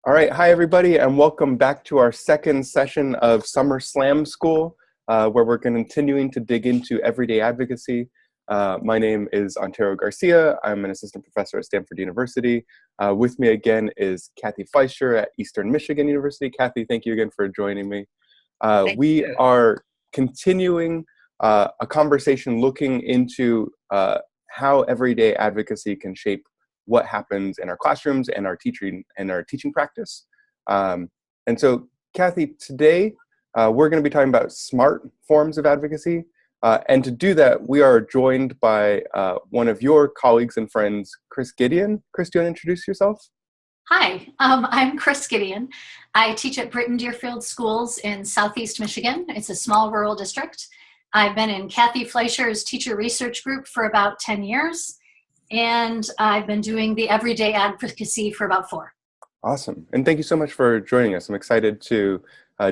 All right, hi everybody, and welcome back to our second session of Summer Slam School, where we're continuing to dig into everyday advocacy. My name is Antero Garcia. I'm an assistant professor at Stanford University. With me again is Cathy Fleischer at Eastern Michigan University. Cathy, thank you again for joining me. We are continuing a conversation looking into how everyday advocacy can shape what happens in our classrooms and our teaching practice. And so, Cathy, today we're going to be talking about smart forms of advocacy. And to do that, we are joined by one of your colleagues and friends, Kris Gedeon. Kris, do you want to introduce yourself? Hi, I'm Kris Gedeon. I teach at Britton Deerfield Schools in Southeast Michigan. It's a small rural district. I've been in Cathy Fleischer's teacher research group for about 10 years. And I've been doing the Everyday Advocacy for about 4. Awesome. And thank you so much for joining us. I'm excited to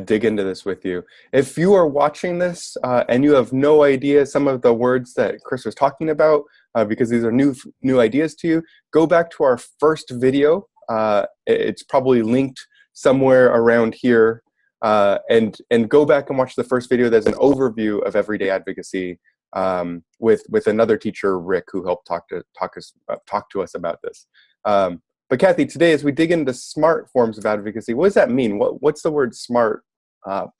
dig into this with you. If you are watching this and you have no idea some of the words that Kris was talking about, because these are new ideas to you, go back to our first video. It's probably linked somewhere around here. And go back and watch the first video. There's an overview of everyday advocacy with another teacher, Rick, who helped talk to us about this. But Cathy, today, as we dig into smart forms of advocacy, what does that mean? What's the word smart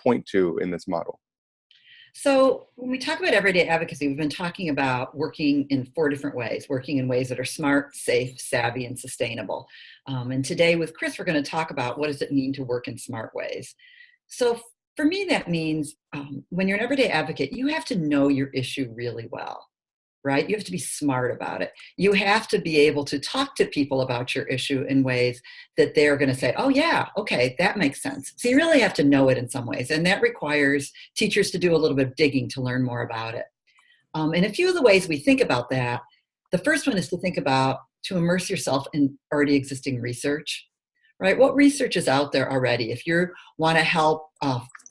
point to in this model? So when we talk about everyday advocacy, we've been talking about working in 4 different ways, working in ways that are smart, safe, savvy, and sustainable. And today with Kris, we're going to talk about what does it mean to work in smart ways. So for me, that means when you're an everyday advocate, you have to know your issue really well, right? You have to be smart about it. You have to be able to talk to people about your issue in ways that they're going to say, oh yeah, okay, that makes sense. So you really have to know it in some ways. And that requires teachers to do a little bit of digging to learn more about it. And a few of the ways we think about that, the first one is to immerse yourself in already existing research, right? What research is out there already? If you want to help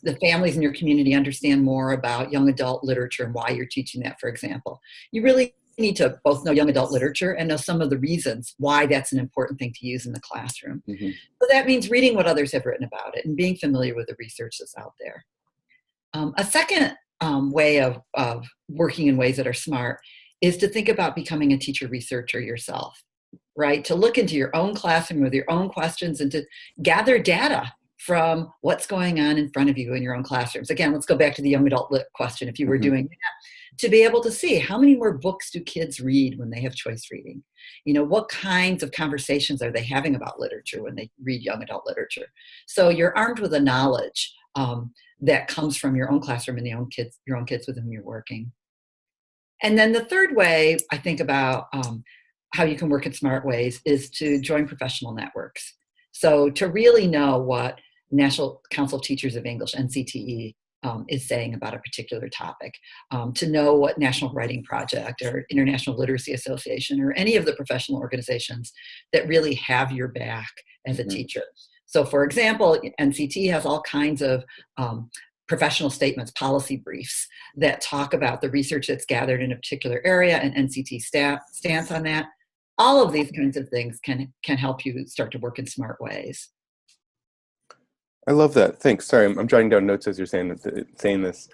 the families in your community understand more about young adult literature and why you're teaching that, for example, you really need to both know young adult literature and know some of the reasons why that's an important thing to use in the classroom. Mm-hmm. So that means reading what others have written about it and being familiar with the research that's out there. A second way of working in ways that are smart is to think about becoming a teacher researcher yourself, right? To look into your own classroom with your own questions and to gather data from what's going on in front of you in your own classrooms. Again, let's go back to the young adult lit question. If you were doing that, to be able to see how many more books do kids read when they have choice reading? You know, what kinds of conversations are they having about literature when they read young adult literature? So you're armed with a knowledge that comes from your own classroom and your own kids with whom you're working. And then the third way I think about how you can work in smart ways is to join professional networks. So to really know what National Council of Teachers of English, NCTE, is saying about a particular topic, to know what National Writing Project or International Literacy Association or any of the professional organizations that really have your back as a teacher. So for example, NCTE has all kinds of professional statements, policy briefs that talk about the research that's gathered in a particular area and NCTE stance on that. All of these kinds of things can help you start to work in smart ways. I love that. Thanks. Sorry, I'm jotting down notes as you're saying this.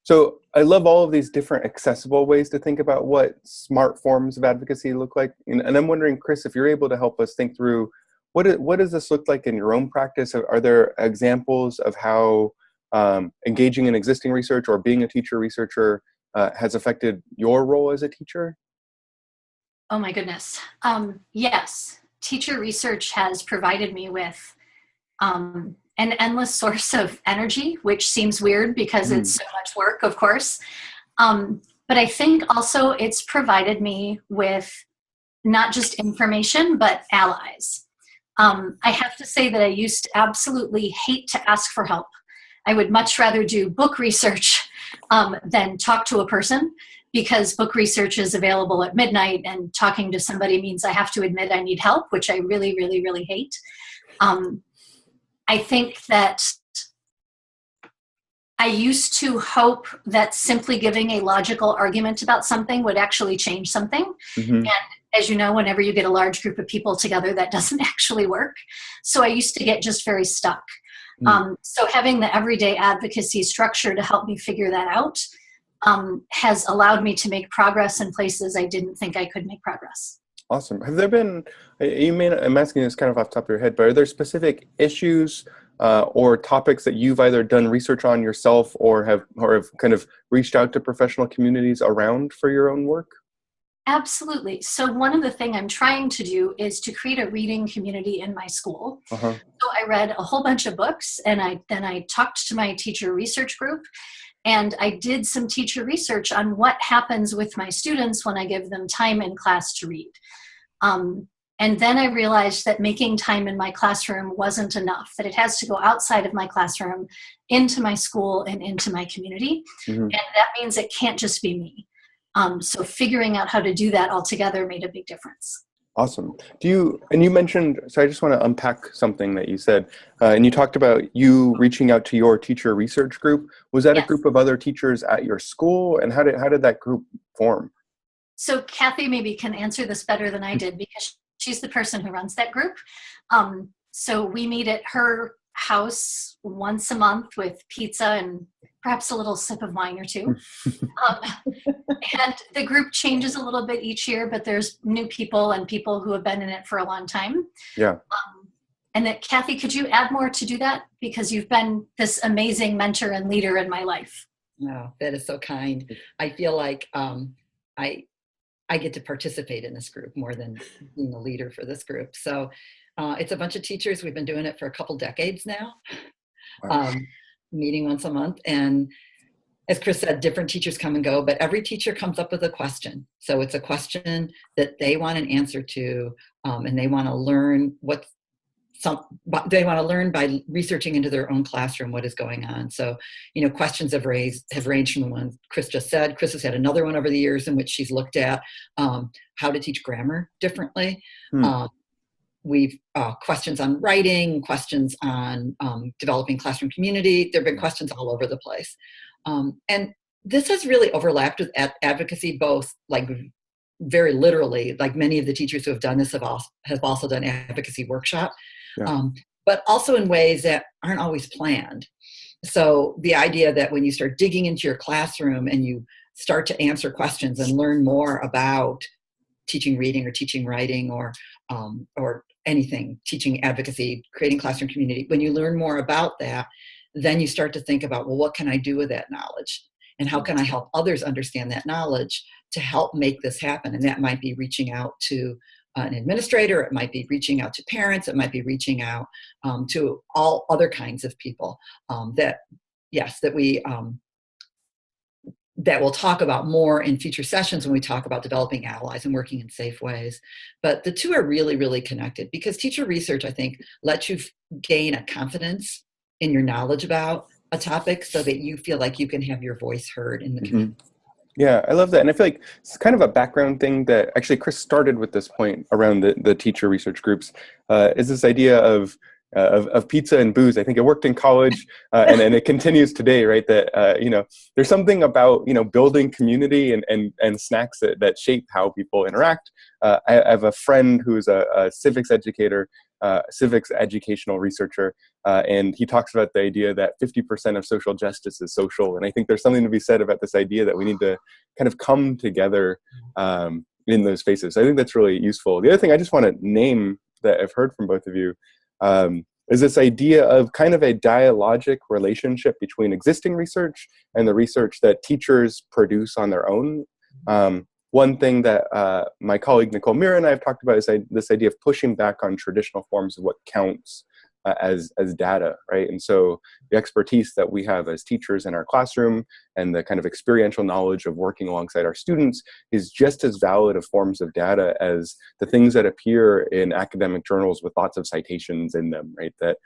So I love all of these different accessible ways to think about what smart forms of advocacy look like. And I'm wondering, Kris, if you're able to help us think through what does this look like in your own practice? Are there examples of how engaging in existing research or being a teacher researcher has affected your role as a teacher? Oh my goodness. Yes, teacher research has provided me with an endless source of energy, which seems weird because it's so much work, of course. But I think also it's provided me with not just information, but allies. I have to say that I used to absolutely hate to ask for help. I would much rather do book research than talk to a person, because book research is available at midnight and talking to somebody means I have to admit I need help, which I really, really, really hate. I think that I used to hope that simply giving a logical argument about something would actually change something. Mm-hmm. as you know, whenever you get a large group of people together, that doesn't actually work. So I used to get just very stuck. So having the everyday advocacy structure to help me figure that out has allowed me to make progress in places I didn't think I could make progress. Awesome. Have there been, I'm asking this kind of off the top of your head, but are there specific issues or topics that you've either done research on yourself or have kind of reached out to professional communities around for your own work? Absolutely. So one of the things I'm trying to do is to create a reading community in my school. So I read a whole bunch of books, and then I talked to my teacher research group, and I did some teacher research on what happens with my students when I give them time in class to read. And then I realized that making time in my classroom wasn't enough, that it has to go outside of my classroom, into my school, and into my community. And that means it can't just be me. So figuring out how to do that all together made a big difference. Awesome. You mentioned, so I just want to unpack something that you said, and you talked about you reaching out to your teacher research group. Was that a group of other teachers at your school, and how did that group form? So Cathy maybe can answer this better than I did, because she's the person who runs that group. So we meet at her house once a month with pizza and perhaps a little sip of wine or two. And the group changes a little bit each year, but there's new people and people who have been in it for a long time. Yeah. And that, Cathy, could you add more to do that? Because you've been this amazing mentor and leader in my life. Oh, that is so kind. I feel like I get to participate in this group more than being the leader for this group. So it's a bunch of teachers. We've been doing it for a couple decades now, meeting once a month. And as Kris said, different teachers come and go, but every teacher comes up with a question. So it's a question that they want an answer to, and they want to learn they want to learn by researching into their own classroom what is going on. So, questions have ranged from the ones Kris just said. Kris has had another one over the years in which she's looked at how to teach grammar differently. We've questions on writing, questions on developing classroom community. There have been questions all over the place. And this has really overlapped with advocacy, both like very literally, like many of the teachers who have done this have also done advocacy workshops. But also in ways that aren't always planned. So the idea that when you start digging into your classroom and you start to answer questions and learn more about teaching reading or teaching writing or anything, teaching advocacy, creating classroom community, when you learn more about that, then you start to think about, well, what can I do with that knowledge? And how can I help others understand that knowledge to help make this happen? And that might be reaching out to an administrator, it might be reaching out to parents, it might be reaching out to all other kinds of people that we'll talk about more in future sessions when we talk about developing allies and working in safe ways. But the two are really, really connected, because teacher research, I think, lets you gain a confidence in your knowledge about a topic so that you feel like you can have your voice heard in the community. Yeah, I love that. And I feel like it's kind of a background thing that actually Kris started with this point around the teacher research groups, is this idea of pizza and booze. I think it worked in college and it continues today, right? That, there's something about, building community and snacks that shape how people interact. I have a friend who's a civics educator, civics educational researcher, and he talks about the idea that 50% of social justice is social. And I think there's something to be said about this idea that we need to kind of come together in those spaces. So I think that's really useful. The other thing I just want to name that I've heard from both of you is this idea of kind of a dialogic relationship between existing research and the research that teachers produce on their own. One thing that my colleague Nicole Mira and I have talked about is this idea of pushing back on traditional forms of what counts as data, right? And so the expertise that we have as teachers in our classroom and the kind of experiential knowledge of working alongside our students is just as valid of forms of data as the things that appear in academic journals with lots of citations in them, right? That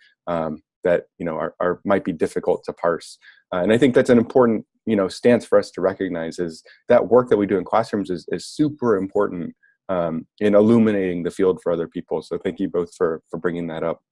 might be difficult to parse. And I think that's an important stance for us to recognize, is that work that we do in classrooms is super important in illuminating the field for other people. So thank you both for bringing that up.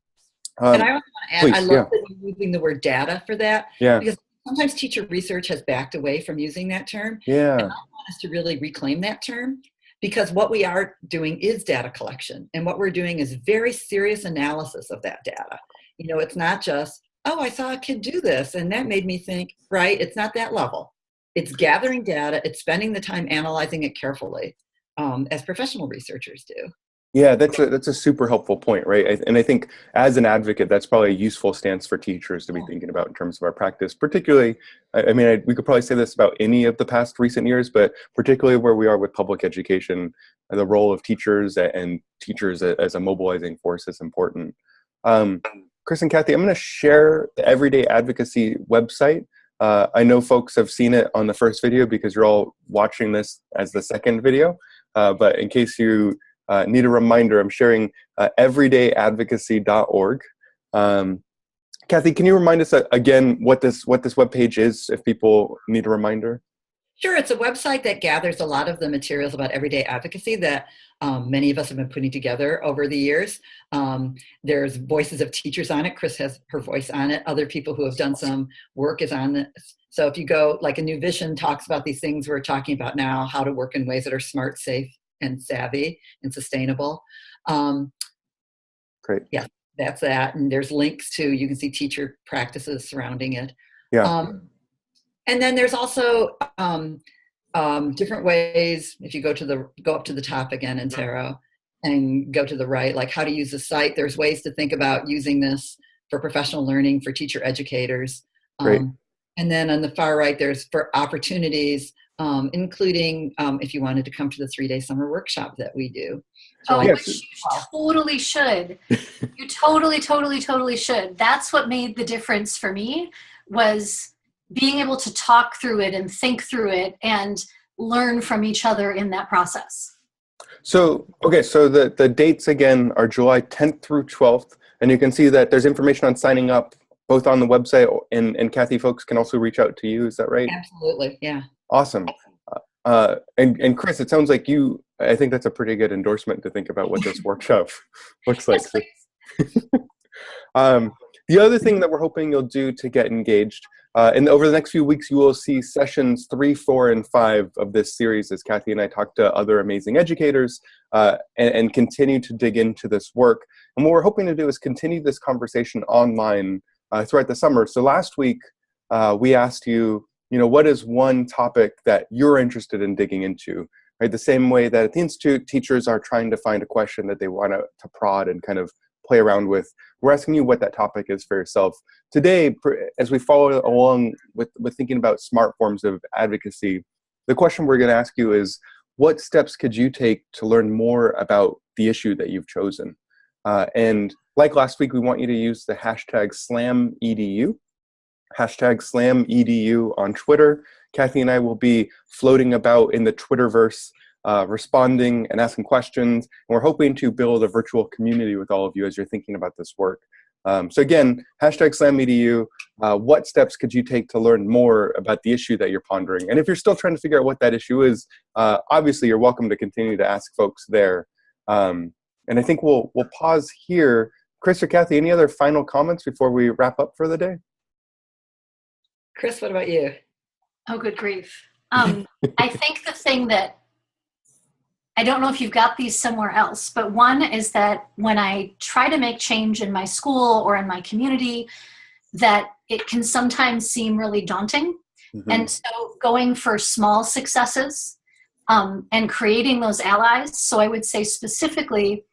And I also want to add, please, I love that you're using the word data for that. Yeah. Because sometimes teacher research has backed away from using that term. Yeah. And I want us to really reclaim that term, because what we are doing is data collection. And what we're doing is very serious analysis of that data. You know, it's not just, oh, I saw a kid do this and that made me think, right? It's not that level. It's gathering data. It's spending the time analyzing it carefully, as professional researchers do. Yeah, that's a super helpful point, right? And I think as an advocate, that's probably a useful stance for teachers to be thinking about in terms of our practice. Particularly, we could probably say this about any of the past recent years, but particularly where we are with public education, the role of teachers and teachers as a mobilizing force is important. Kris and Cathy, I'm going to share the Everyday Advocacy website. I know folks have seen it on the first video because you're all watching this as the second video, but in case you need a reminder, I'm sharing everydayadvocacy.org. Cathy, can you remind us again what this webpage is if people need a reminder? Sure, it's a website that gathers a lot of the materials about everyday advocacy that many of us have been putting together over the years. There's voices of teachers on it. Kris has her voice on it. Other people who have done some work is on this. So if you go, like A New Vision talks about these things we're talking about now, how to work in ways that are smart, safe, and savvy and sustainable. Great. Yeah, that's that. And there's links to, you can see teacher practices surrounding it. Yeah. And then there's also different ways. If you go up to the top again, Antero, and go to the right, like how to use the site. There's ways to think about using this for professional learning for teacher educators. Great. And then on the far right, there's for opportunities, including if you wanted to come to the 3-day summer workshop that we do. So which you totally should. You totally should. That's what made the difference for me, was being able to talk through it and think through it and learn from each other in that process. So, okay, so the dates again are July 10th through 12th, and you can see that there's information on signing up both on the website, and Cathy, folks can also reach out to you. Is that right? Absolutely, yeah. Awesome. And Kris, it sounds like I think that's a pretty good endorsement to think about what this workshop looks like. The other thing that we're hoping you'll do to get engaged, and over the next few weeks, you will see sessions 3, 4, and 5 of this series as Cathy and I talk to other amazing educators and continue to dig into this work. And what we're hoping to do is continue this conversation online throughout the summer. So last week, we asked you, what is one topic that you're interested in digging into? Right, the same way that at the Institute, teachers are trying to find a question that they want to prod and kind of play around with. We're asking you what that topic is for yourself. Today, as we follow along with thinking about smart forms of advocacy, the question we're going to ask you is, what steps could you take to learn more about the issue that you've chosen? And like last week, we want you to use the hashtag #SlamEDU, hashtag #SlamEDU on Twitter. Cathy and I will be floating about in the Twitterverse, responding and asking questions. And we're hoping to build a virtual community with all of you as you're thinking about this work. So again, hashtag #SlamEDU. What steps could you take to learn more about the issue that you're pondering? And if you're still trying to figure out what that issue is, obviously you're welcome to continue to ask folks there. And I think we'll pause here. Kris or Cathy, any other final comments before we wrap up for the day? Kris, what about you? Oh, good grief. I think the thing that, I don't know if you've got these somewhere else, but one is that when I try to make change in my school or in my community, that it can sometimes seem really daunting. Mm-hmm. And so going for small successes and creating those allies. So I would say specifically,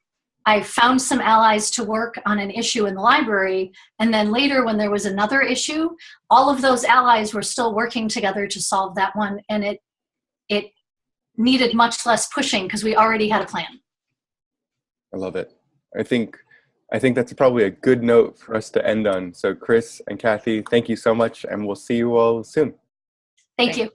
I found some allies to work on an issue in the library, and then later when there was another issue, all of those allies were still working together to solve that one, and it needed much less pushing because we already had a plan. I love it. I think that's probably a good note for us to end on. So Kris and Cathy, thank you so much, and we'll see you all soon. Thank you.